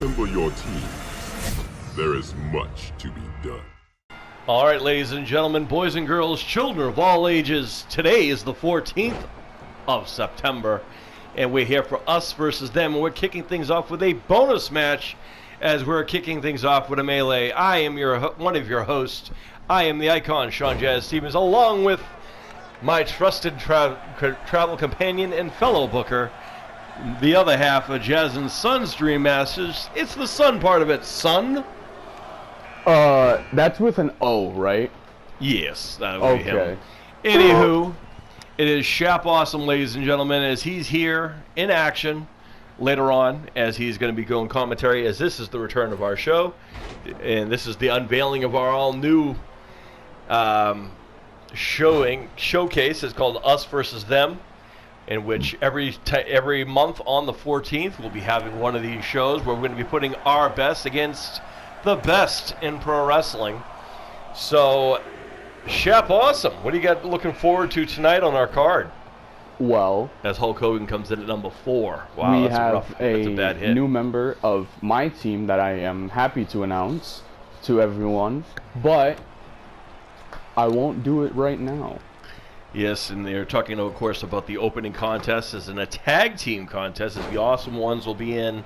Assemble your team. There is much to be done. All right, ladies and gentlemen, boys and girls, children of all ages, today is the 14th of September, and we're here for us versus them, and we're kicking things off with a bonus match as we're kicking things off with a melee. I am one of your hosts. I am the icon, Sean Jazz Stevens, along with my trusted travel companion and fellow booker, the other half of Jazz and Sons Dream Masters. It's the Sun part of it, Son. That's with an O, right? Yes, that would be him. Okay. Anywho, it is Shap Awesome, ladies and gentlemen, as he's here in action later on, as he's going to be going commentary, as this is the return of our show, and this is the unveiling of our all-new showcase. It's called Us versus Them, in which every month on the 14th we'll be having one of these shows where we're going to be putting our best against the best in pro wrestling. So, Shap Awesome, what do you got looking forward to tonight on our card? Well, As Hulk Hogan comes in at number 4. Wow, we that's have rough. That's a bad hit. new member of my team that I am happy to announce to everyone, but I won't do it right now. Yes, and they're talking, of course, about the opening contest as a tag team contest, as the Awesome Ones will be in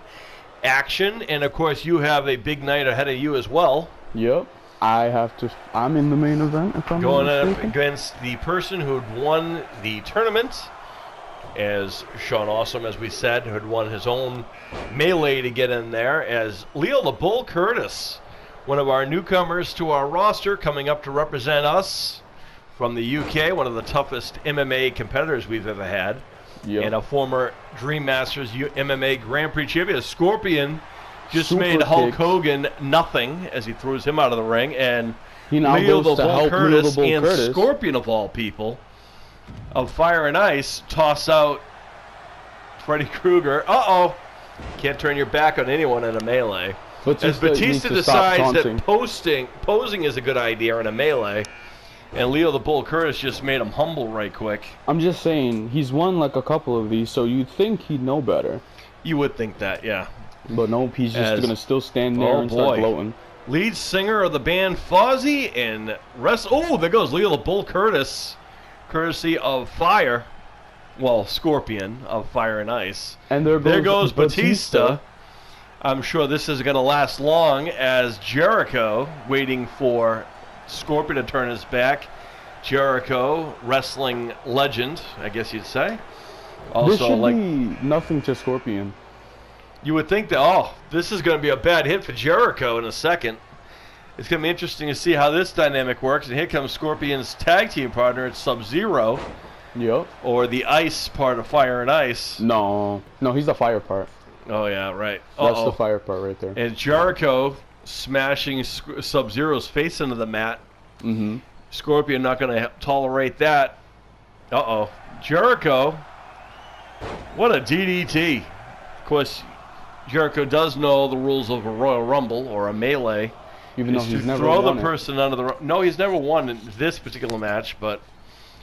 action, and of course you have a big night ahead of you as well. Yep. I'm in the main event, if I'm Going not up mistaken. against the person who had won the tournament, as Sean Awesome, as we said, who had won his own melee to get in there, as Leo the Bull Curtis, one of our newcomers to our roster, coming up to represent us from the UK, one of the toughest MMA competitors we've ever had. Yep. And a former Dream Masters MMA Grand Prix champion. Scorpion just Super made Hulk kicks. Hogan nothing as he throws him out of the ring. And He now Leo the goes to Bull help Leo Curtis the Bull and Curtis. Scorpion, of all people, of Fire and Ice, toss out Freddy Krueger. Uh-oh. Can't turn your back on anyone in a melee. As Batista decides that posing is a good idea in a melee, and Leo the Bull Curtis just made him humble right quick. I'm just saying, he's won like a couple of these, so you'd think he'd know better. You would think that, yeah. But nope, he's just going to still stand there and start gloating. Lead singer of the band Fozzy and there goes Leo the Bull Curtis, courtesy of Fire. Well, Scorpion of Fire and Ice. And there goes Batista. I'm sure this is going to last long, as Jericho, waiting for Scorpion to turn his back. Jericho, wrestling legend, I guess you'd say. This should be nothing to Scorpion. You would think that, this is going to be a bad hit for Jericho in a second. It's going to be interesting to see how this dynamic works. And here comes Scorpion's tag team partner, it's Sub-Zero. Yep. Or the ice part of Fire and Ice. No, he's the fire part. Oh, yeah, right. That's the fire part right there. And Jericho smashing Sub-Zero's face into the mat. Mm-hmm. Scorpion not going to tolerate that. Jericho. What a DDT. Of course, Jericho does know the rules of a Royal Rumble or a melee. Even though he's never throw won the person under the... No, he's never won in this particular match, but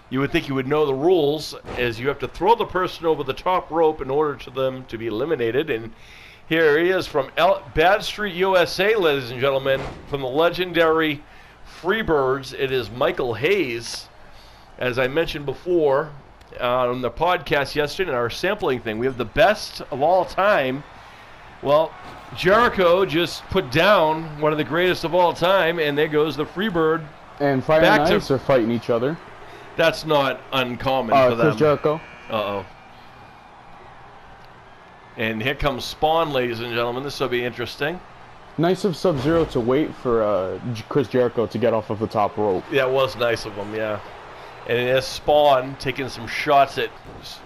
you would think you would know the rules, as you have to throw the person over the top rope in order for them to be eliminated. And here he is from Bad Street, USA, ladies and gentlemen, from the legendary Freebirds. It is Michael Hayes. As I mentioned before on the podcast yesterday in our sampling thing, we have the best of all time. Well, Jericho just put down one of the greatest of all time, and there goes the Freebird. And Fire and Ice are fighting each other. That's not uncommon for them. Chris Jericho. Uh-oh. And here comes Spawn, ladies and gentlemen. This will be interesting. Nice of Sub-Zero to wait for Chris Jericho to get off of the top rope. Yeah, it was nice of him, yeah. And there's Spawn taking some shots at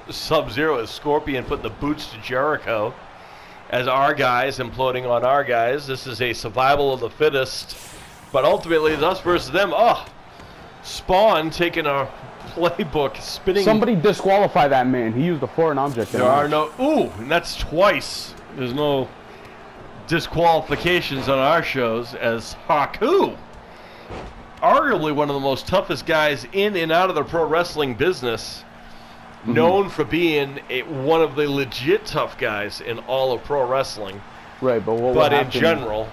Sub-Zero as Scorpion putting the boots to Jericho. As our guys imploding on our guys. This is a survival of the fittest. But ultimately, it's us versus them. Spawn taking a playbook, spinning. Somebody disqualify that man. He used a foreign object. There are no... Ooh, and that's twice. There's no disqualifications on our shows, as Haku, arguably one of the most toughest guys in and out of the pro wrestling business, known for being one of the legit tough guys in all of pro wrestling. Right, but what would But in happen? general,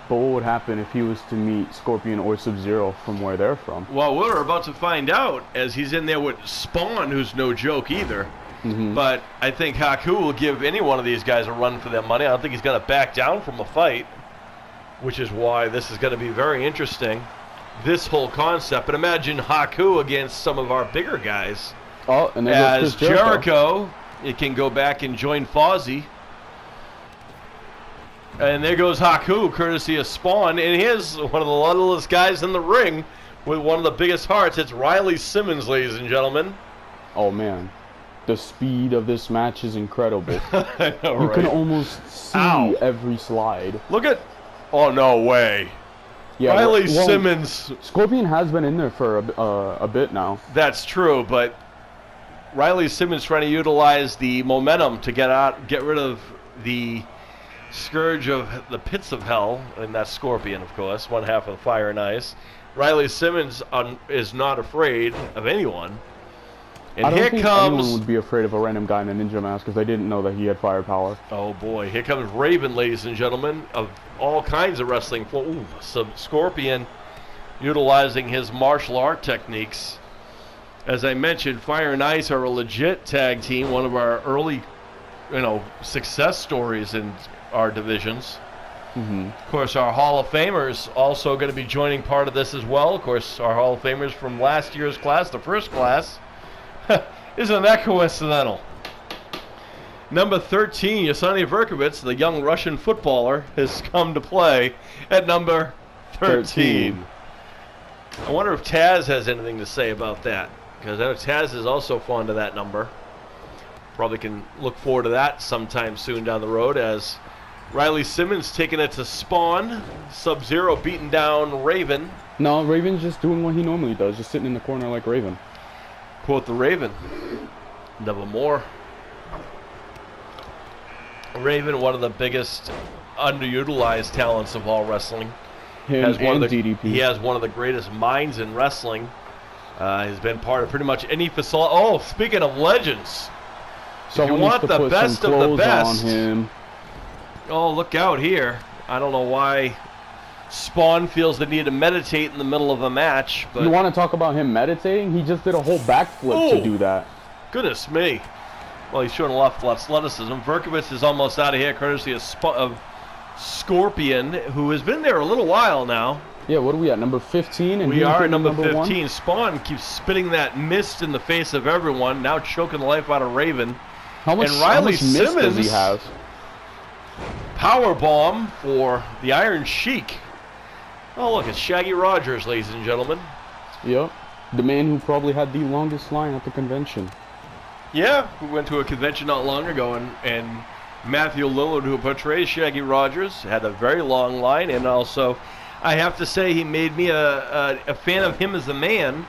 But what would happen if he was to meet Scorpion or Sub-Zero from where they're from? well, we're about to find out as he's in there with Spawn, who's no joke either. But I think Haku will give any one of these guys a run for their money. I don't think he's going to back down from a fight, which is why this is going to be very interesting, this whole concept. But imagine Haku against some of our bigger guys. Oh, and there As goes Chris Jericho, it can go back and join Fozzy. And there goes Haku, courtesy of Spawn. And here's one of the littlest guys in the ring with one of the biggest hearts. It's Riley Simmons, ladies and gentlemen. Oh, man. The speed of this match is incredible. I know, You right? can almost see Ow. every slide. Look at... Oh, no way. Yeah, Riley well, Simmons. Scorpion has been in there for a bit now. That's true, but Riley Simmons trying to utilize the momentum to get rid of the scourge of the pits of hell, and that's Scorpion, of course, one half of Fire and Ice. Riley Simmons is not afraid of anyone. And I don't here think comes... anyone would be afraid of a random guy in a ninja mask because they didn't know that he had firepower. Oh boy, here comes Raven, ladies and gentlemen, of all kinds of wrestling. Ooh, some Scorpion utilizing his martial art techniques. As I mentioned, Fire and Ice are a legit tag team, one of our early, success stories in our divisions. Of course, our Hall of Famers also going to be joining part of this as well. Of course, our Hall of Famers from last year's class, the first class. Isn't that coincidental? Number 13, Yasani Verkovitz, the young Russian footballer, has come to play at number 13. I wonder if Taz has anything to say about that, because I know Taz is also fond of that number. Probably can look forward to that sometime soon down the road, as Riley Simmons taking it to Spawn, Sub-Zero beating down Raven. No, Raven's just doing what he normally does, just sitting in the corner like Raven. Quote the Raven, nevermore. Raven, one of the biggest underutilized talents of all wrestling. Him Has one and of the, DDP. He has one of the greatest minds in wrestling. He's been part of pretty much any facility. Oh, speaking of legends, Someone want needs to the put best some of the clothes best. on him. oh, look out here. I don't know why Spawn feels the need to meditate in the middle of a match, but You want to talk about him meditating? He just did a whole backflip Ooh. to do that. goodness me. Well, he's showing a lot of athleticism. Verkovitz is almost out of here, courtesy of Scorpion, who has been there a little while now. Yeah, what are we at? Number 15? And We he's are at getting number 1? 15. Spawn keeps spitting that mist in the face of everyone, now choking the life out of Raven. How much, And Riley how much mist does Simmons- he have? Power bomb for the Iron Sheik. Oh, look, it's Shaggy Rogers, ladies and gentlemen. Yep. The man who probably had the longest line at the convention. Yeah, we went to a convention not long ago, and Matthew Lillard, who portrays Shaggy Rogers, had a very long line, and also, I have to say, he made me a fan of him as a man,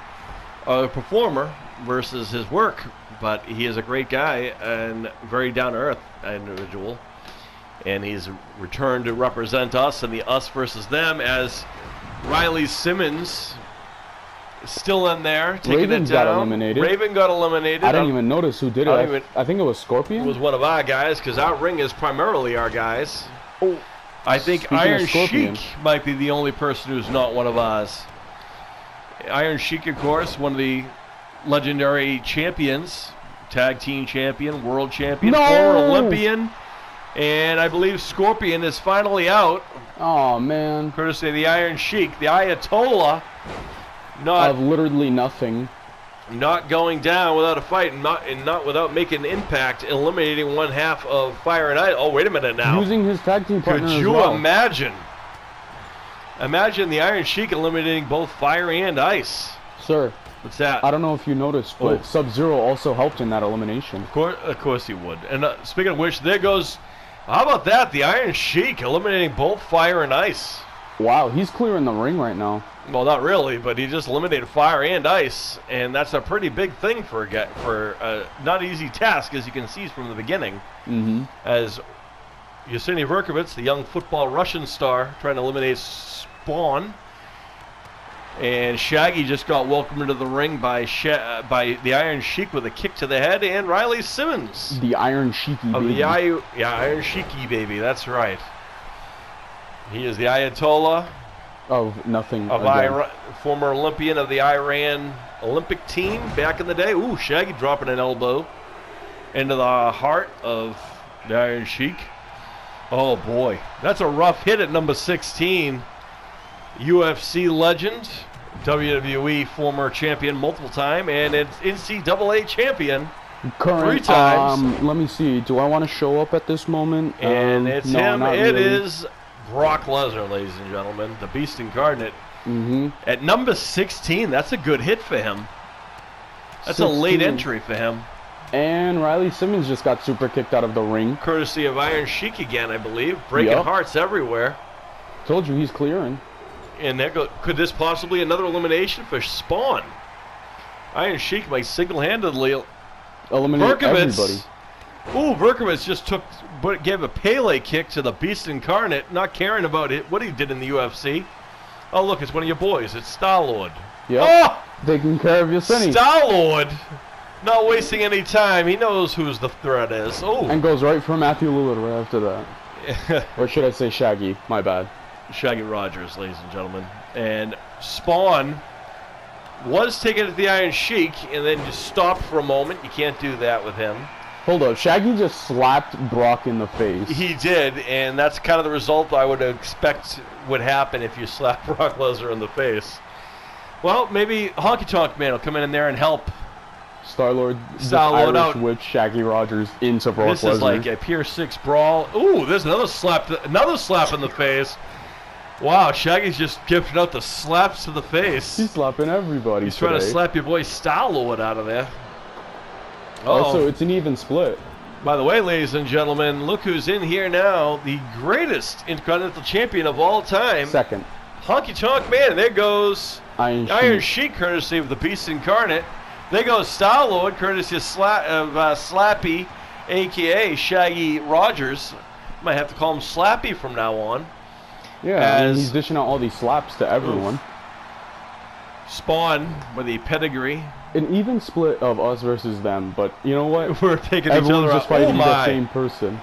a performer, versus his work. But he is a great guy and very down-to-earth individual. And he's returned to represent us in the us versus them, as Riley Simmons is still in there, taking Raven's it down. got eliminated. Raven got eliminated. I didn't even notice who did it. I don't even- I think it was Scorpion. It was one of our guys, because our ring is primarily our guys. Oh, I think Speaking of Iron Scorpion. Sheik might be the only person who's not one of ours. Iron Sheik, of course, one of the legendary champions, tag team champion, world champion, No! former Olympian, and I believe Scorpion is finally out, oh man. courtesy of the Iron Sheik, the Ayatollah, not Of literally nothing. not going down without a fight, and not without making an impact, eliminating one half of Fire and Ice. Oh, wait a minute now. Using his tag team partner Could as you well. imagine? Imagine the Iron Sheik eliminating both Fire and Ice. Sir, What's that? I don't know if you noticed, but Oh. Sub-Zero also helped in that elimination. Of course he would. And speaking of which, there goes. How about that? The Iron Sheik eliminating both Fire and Ice. Wow, he's clearing the ring right now. Well, not really, but he just eliminated Fire and Ice, and that's a pretty big thing for a not easy task, as you can see from the beginning. Mm-hmm. As Yasini Verkovitz, the young football Russian star, trying to eliminate Spawn. And Shaggy just got welcomed into the ring by the Iron Sheik with a kick to the head, and Riley Simmons The Iron Sheiky of baby. the Iron Sheiky baby. That's right. He is the Ayatollah Of nothing. of again. Iran, former Olympian of the Iran Olympic team back in the day. Ooh, Shaggy dropping an elbow into the heart of the Iron Sheik. Oh boy, that's a rough hit at number 16. UFC legend, WWE former champion multiple time, and it's NCAA champion Current, 3 times. Let me see. Do I want to show up at this moment? And it's no, him. not It really. is Brock Lesnar, ladies and gentlemen, the Beast Incarnate. Mm-hmm. At number 16, that's a good hit for him. That's a late 16. entry for him. And Riley Simmons just got super kicked out of the ring. Courtesy of Iron Sheik again, I believe. Breaking Yup. hearts everywhere. Told you he's clearing. And could this possibly another elimination for Spawn? Iron Sheik might single-handedly Eliminate Berkovitz. everybody. Ooh, Berkovitz just gave a Pele kick to the Beast Incarnate, not caring about what he did in the UFC. Oh, look, it's one of your boys. It's Star-Lord. Yep. Oh! Taking care of your Sonny. Star-Lord! Not wasting any time. He knows who's the threat is. Oh, And goes right for Matthew Lillard right after that. Or should I say Shaggy? My bad. Shaggy Rogers, ladies and gentlemen. And Spawn was taken at the Iron Sheik and then just stopped for a moment. You can't do that with him. Hold up. Shaggy just slapped Brock in the face. He did, and that's kind of the result I would expect would happen if you slap Brock Lesnar in the face. Well, maybe Honky Tonk Man will come in there and help. Star-Lord just Star-Lord Irish out. whipped Shaggy Rogers into Brock This Lesnar. is like a Pier 6 brawl. Ooh, there's another slap in the face. Wow, Shaggy's just giving out the slaps to the face. He's slapping everybody He's trying to today. slap your boy Star-Lord out of there. Also, it's an even split. By the way, ladies and gentlemen, look who's in here now. The greatest Intercontinental Champion of all time. Second. Honky Tonk Man. There goes Iron Iron Sheik. Sheik, courtesy of the Beast Incarnate. There goes Star-Lord, courtesy of Slappy, a.k.a. Shaggy Rogers. Might have to call him Slappy from now on. Yeah, I mean, he's dishing out all these slaps to everyone. Spawn with a pedigree. An even split of us versus them, but you know what? We're taking each Everyone's other just out. fighting Oh the my! same person.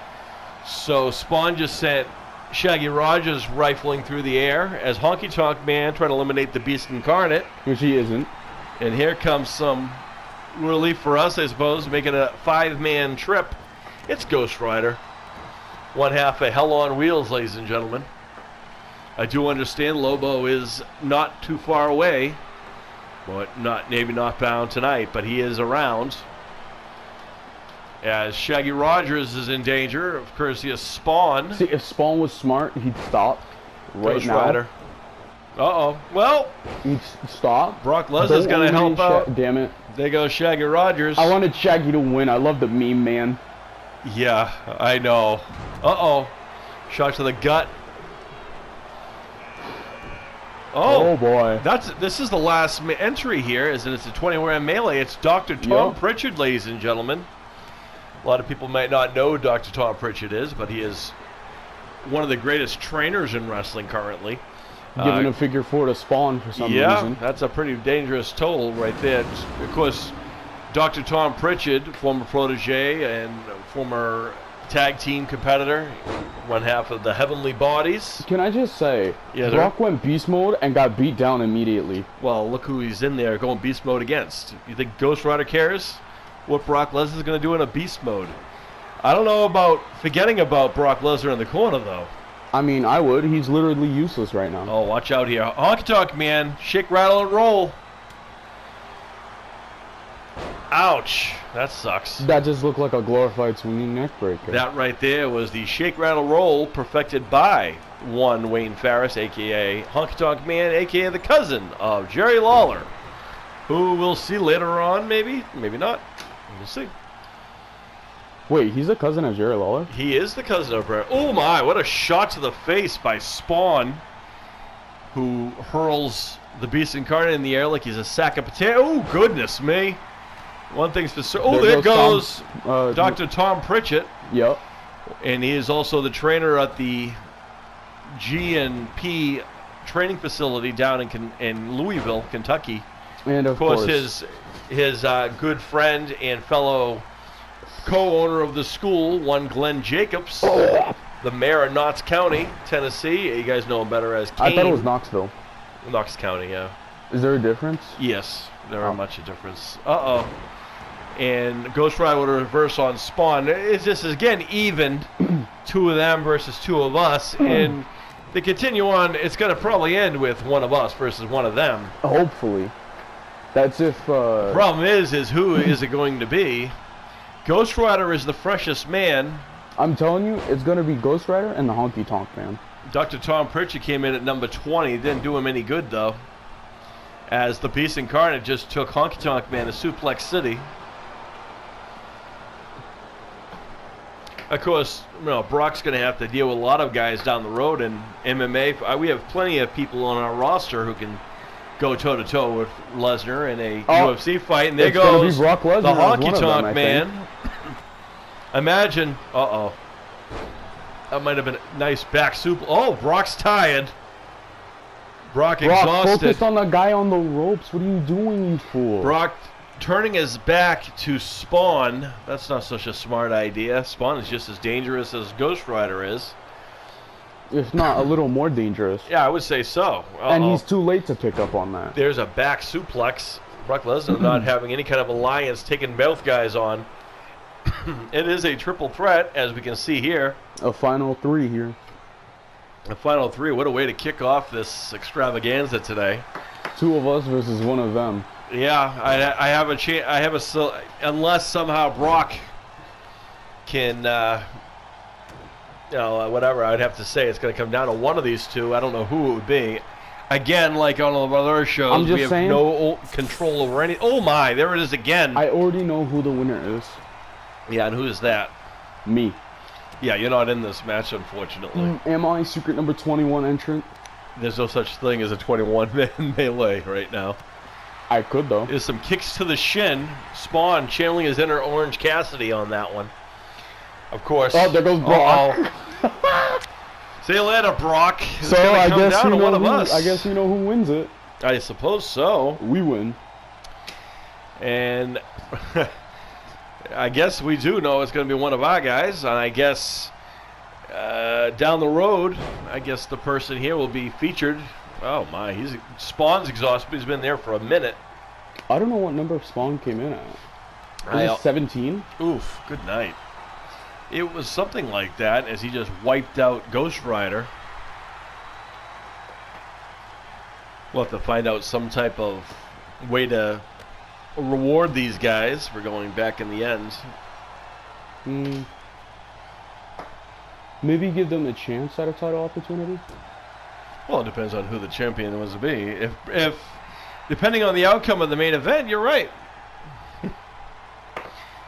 So Spawn just sent Shaggy Rogers rifling through the air as Honky Tonk Man trying to eliminate the Beast Incarnate. Which he isn't. And here comes some relief for us, I suppose, making a 5-man trip. It's Ghost Rider. One half of Hell on Wheels, ladies and gentlemen. I do understand Lobo is not too far away, but maybe not bound tonight, but he is around. As Shaggy Rogers is in danger, of course, he has Spawn. See, if Spawn was smart, he'd stop right Ghost now. Rider. Uh-oh. Well, He'd stop. Brock Lesnar's Don't going to eliminate help out. Damn it. There goes Shaggy Rogers. I wanted Shaggy to win. I love the meme, man. Yeah, I know. Uh-oh. Shot to the gut. Oh boy. This is the last entry here, as it's a 20-round melee. It's Dr. Tom Yep. Pritchard, ladies and gentlemen. A lot of people might not know who Dr. Tom Pritchard is, but he is one of the greatest trainers in wrestling currently. Giving a figure 4 to Spawn for some Yeah, reason. that's a pretty dangerous total right there. Of course, Dr. Tom Pritchard, former protege and former tag team competitor, one half of the Heavenly Bodies. Can I just say, Yeah, sir. Brock went beast mode and got beat down immediately. Well, look who he's in there going beast mode against. You think Ghost Rider cares what Brock Lesnar's going to do in a beast mode? I don't know about forgetting about Brock Lesnar in the corner, though. I mean, I would. He's literally useless right now. Oh, watch out here. Honky Tonk Man, shake, rattle, and roll. Ouch. That sucks. That just looked like a glorified swinging neck breaker. That right there was the shake, rattle, roll perfected by one Wayne Farris, a.k.a. Honky Tonk Man, a.k.a. the cousin of Jerry Lawler, who we'll see later on, maybe. Maybe not. We'll see. Wait, he's a cousin of Jerry Lawler? He is the cousin of Brett. Oh my, what a shot to the face by Spawn, who hurls the Beast Incarnate in the air like he's a sack of potato. Oh, goodness me. One thing's for certain. Oh, there goes Dr. Tom Pritchett. Yep. And he is also the trainer at the G&P training facility down in Louisville, Kentucky. And Of course, his good friend and fellow co-owner of the school, one Glenn Jacobs, the mayor of Knox County, Tennessee. You guys know him better as Kane. I thought it was Knoxville. Knox County, yeah. Is there a difference? Yes, there are much a difference. Uh-oh. And Ghost Rider would reverse on Spawn. This is, again, even. 2 of them versus 2 of us. And they continue on, it's going to probably end with 1 of us versus 1 of them. Hopefully. That's if... Problem is who is it going to be? Ghost Rider is the freshest man. I'm telling you, it's going to be Ghost Rider and the Honky Tonk Man. Dr. Tom Pritchard came in at number 20. Didn't do him any good, though. As the Beast Incarnate just took Honky Tonk Man to Suplex City. Of course, you know, Brock's going to have to deal with a lot of guys down the road in MMA. We have plenty of people on our roster who can go toe-to-toe with Lesnar in a UFC fight. And there goes the Honky Tonk Man. Imagine, that might have been a nice back super. Oh, Brock's tired. Brock exhausted. Focus on the guy on the ropes. What are you doing, you fool? Brock turning his back to Spawn. That's not such a smart idea. Spawn is just as dangerous as Ghost Rider is. If not a little more dangerous. Yeah, I would say so. And he's too late to pick up on that. There's a back suplex. Brock Lesnar not having any kind of alliance, taking both guys on. It is a triple threat, as we can see here. A final 3 here. A final 3. What a way to kick off this extravaganza today. 2 of us versus 1 of them. Yeah, I have a chance. I have a unless somehow Brock can, whatever. I'd have to say it's going to come down to one of these 2. I don't know who it would be. Again, like on all of our other shows, we have no control over any. Oh my! There it is again. I already know who the winner is. Yeah, and who is that? Me. Yeah, you're not in this match, unfortunately. Am I secret number 21 entrant? There's no such thing as a 21-man melee right now. I could, though. There's some kicks to the shin. Spawn channeling his inner Orange Cassidy on that one. Of course. Oh, there goes Brock. See you later, Brock. It's so gonna I come guess down you to know one of us. I guess you know who wins it. I suppose so. We win. And I guess we do know it's going to be one of our guys. And I guess down the road, I guess the person here will be featured. Oh my, Spawn's exhausted. He's been there for a minute. I don't know what number Spawn came in at. Was it 17? Oof, good night. It was something like that as he just wiped out Ghost Rider. We'll have to find out some type of way to reward these guys for going back in the end. Maybe give them a chance at a title opportunity? Well, it depends on who the champion was to be. If depending on the outcome of the main event, you're right.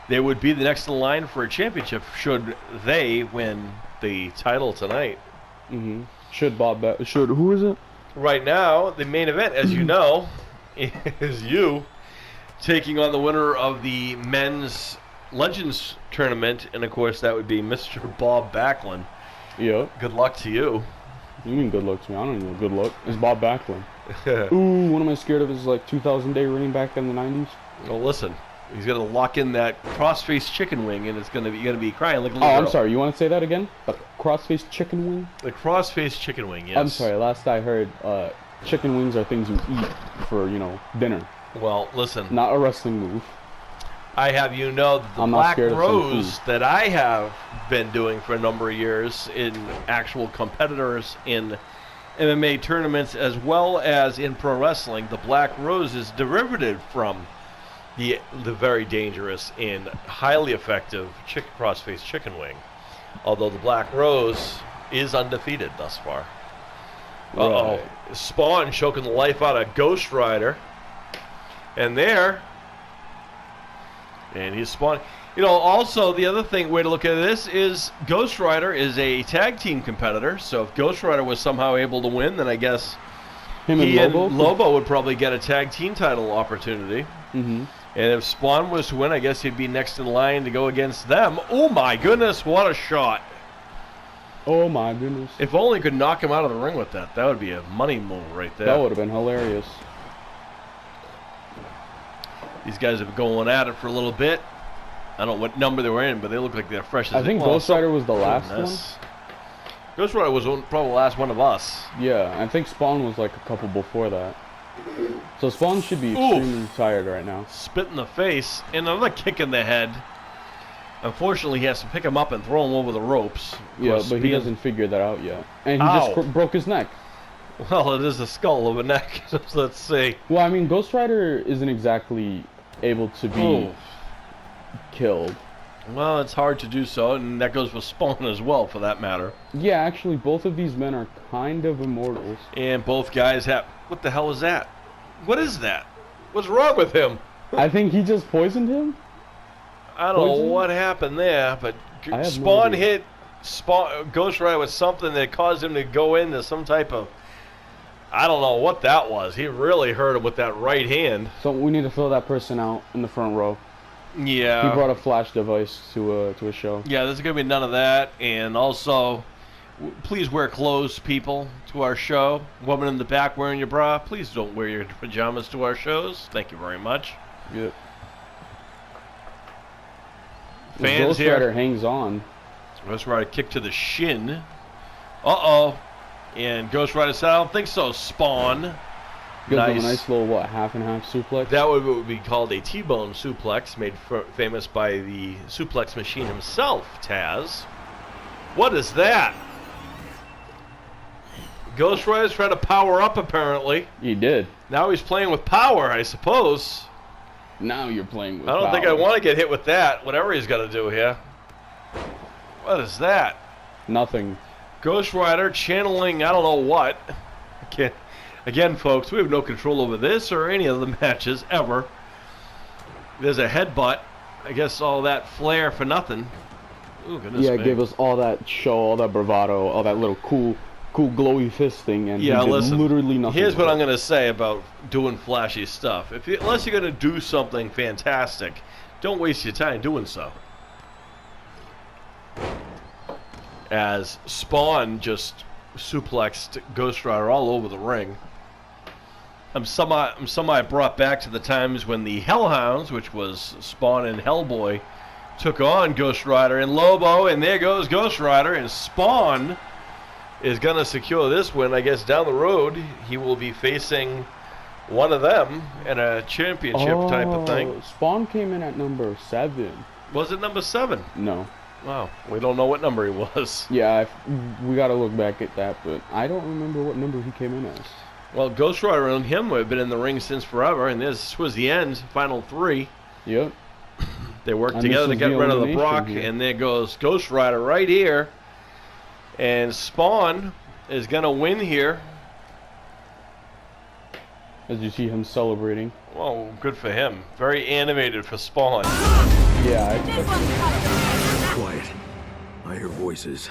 They would be the next in line for a championship should they win the title tonight. Who is it? Right now, the main event, as you know, is you taking on the winner of the men's Legends tournament, and of course that would be Mr. Bob Backlund. Yeah. Good luck to you. You mean good luck to me? I don't know good luck. It's Bob Backlund. Ooh, what am I scared of is like 2,000-day reign back in the 90s. Well, listen, he's gonna lock in that cross-faced chicken wing, and you're gonna be crying like a little girl. I'm sorry. You want to say that again? A cross-faced chicken wing? The cross-faced chicken wing. Yes. I'm sorry. Last I heard, chicken wings are things you eat for dinner. Well, listen. Not a wrestling move. I have you know that the Black Rose that I have been doing for a number of years in actual competitors in MMA tournaments as well as in pro wrestling, the Black Rose is derivative from the very dangerous and highly effective cross-faced chicken wing. Although the Black Rose is undefeated thus far. Uh-oh. Right. Spawn choking the life out of Ghost Rider. And he's Spawn. You know, also the other way to look at this is Ghost Rider is a tag team competitor. So if Ghost Rider was somehow able to win, then I guess he and Lobo would probably get a tag team title opportunity. And if Spawn was to win, I guess he'd be next in line to go against them. Oh my goodness, what a shot. Oh my goodness. If only could knock him out of the ring with that. That would be a money move right there. That would have been hilarious. These guys have been going at it for a little bit. I don't know what number they were in, but they look like they're fresh as I think Ghost Rider was the last one. Ghost Rider was probably the last one of us. Yeah, I think Spawn was like a couple before that. So Spawn should be extremely tired right now. Spit in the face, and another kick in the head. Unfortunately, he has to pick him up and throw him over the ropes. Yeah, but he doesn't figure that out yet. And he just broke his neck. Well, it is a skull of a neck. Let's see. Well, I mean, Ghost Rider isn't exactly able to be killed. Well, it's hard to do so, and that goes with Spawn as well, for that matter. Yeah, actually, both of these men are kind of immortals. And both guys have... What the hell is that? What is that? What's wrong with him? I think he just poisoned him? I don't know what happened there, but Spawn hit Ghost Rider with something that caused him to go into some type of... I don't know what that was. He really hurt him with that right hand. So we need to fill that person out in the front row. Yeah. He brought a flash device to a show. Yeah, there's going to be none of that. And also, please wear clothes, people, to our show. Woman in the back wearing your bra, please don't wear your pajamas to our shows. Thank you very much. Yep. Fans Ghost here. Rider hangs on. Ghost Rider kick to the shin. Uh-oh. And Ghost Rider said, I don't think so, Spawn. Gives him a nice little, what, half and half suplex? That would be called a T-bone suplex, made famous by the suplex machine himself, Taz. What is that? Ghost Rider's trying to power up, apparently. He did. Now he's playing with power, I suppose. Now you're playing with power. I don't think I want to get hit with that, whatever he's got to do here. What is that? Nothing. Ghost Rider channeling I don't know what. Again, folks, we have no control over this or any of the matches, ever. There's a headbutt. I guess all that flair for nothing. Ooh, goodness me. Yeah, it gave us all that show, all that bravado, all that little cool glowy fist thing, and yeah, he did listen, literally nothing. Here's what I'm going to say about doing flashy stuff. Unless you're going to do something fantastic, don't waste your time doing so. As Spawn just suplexed Ghost Rider all over the ring. I'm semi brought back to the times when the Hellhounds, which was Spawn and Hellboy, took on Ghost Rider and Lobo, and there goes Ghost Rider, and Spawn is going to secure this win. I guess down the road he will be facing one of them in a championship type of thing. Spawn came in at number 7. Was it number 7? No. Wow, we don't know what number he was. Yeah, we got to look back at that, but I don't remember what number he came in as. Well, Ghost Rider and him have been in the ring since forever, and this was the end, final 3. Yep. They worked together to get rid of the Brock, and there goes Ghost Rider right here. And Spawn is going to win here. As you see him celebrating. Well, good for him. Very animated for Spawn. Yeah. Quiet. I hear voices.